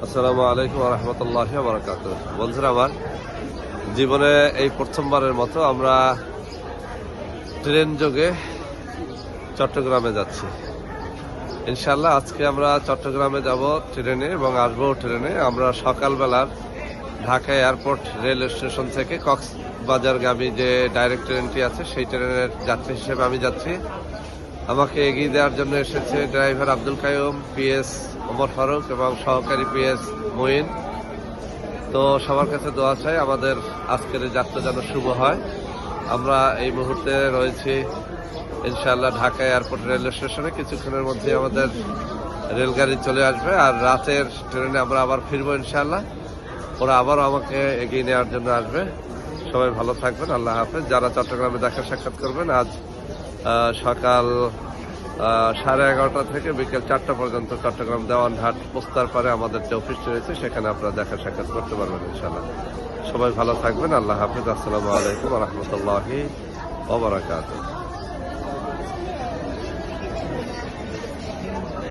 আসসালামু আলাইকুম ওয়া রাহমাতুল্লাহি ওয়া বারাকাতুহু। বন্ধুরা আমার, জীবনে এই প্রথমবারের মতো আমরা ট্রেন যোগে চট্টগ্রামে যাচ্ছি। ইনশাআল্লাহ আজকে আমরা চট্টগ্রামে যাব ট্রেনে এবং আসবো ট্রেনে। আমরা সকালবেলার ঢাকা এয়ারপোর্ট রেল স্টেশন থেকে কক্সবাজারগামী যে ডাইরেক্ট ট্রেনটি আছে সেই ট্রেনের যাত্রী হিসেবে আমি যাচ্ছি। আমাকে এগিয়ে দেওয়ার জন্য এসেছে ড্রাইভার আব্দুল কাইয়ুম, পিএস ওমর ফারুক এবং সহকারী পিএস মুইন। তো সবার কাছে দোয়া চাই আমাদের আজকের এই যাত্রা যেন শুভ হয়। আমরা এই মুহূর্তে রয়েছি ইনশাআল্লাহ ঢাকা এয়ারপোর্ট রেল স্টেশনে। কিছুক্ষণের মধ্যে আমাদের রেলগাড়ি চলে আসবে আর রাতের ট্রেনে আমরা আবার ফিরবো ইনশাআল্লাহ। ওরা আবারও আমাকে এগিয়ে নেওয়ার জন্য আসবে। সবাই ভালো থাকবেন, আল্লাহ হাফেজ। যারা চট্টগ্রামে দেখা সাক্ষাৎ করবেন, আজ সকাল 11:30 থেকে বিকেল 4টা পর্যন্ত চট্টগ্রাম দেওয়ানহাট পোস্তার পারে আমাদের যে অফিসটি রয়েছে সেখানে আপনারা দেখা সাক্ষাৎ করতে পারবেন ইনশাআল্লাহ। সবাই ভালো থাকবেন, আল্লাহ হাফেজ। আসসালামু আলাইকুম ওয়া রাহমাতুল্লাহি ওয়া বারাকাতুহু।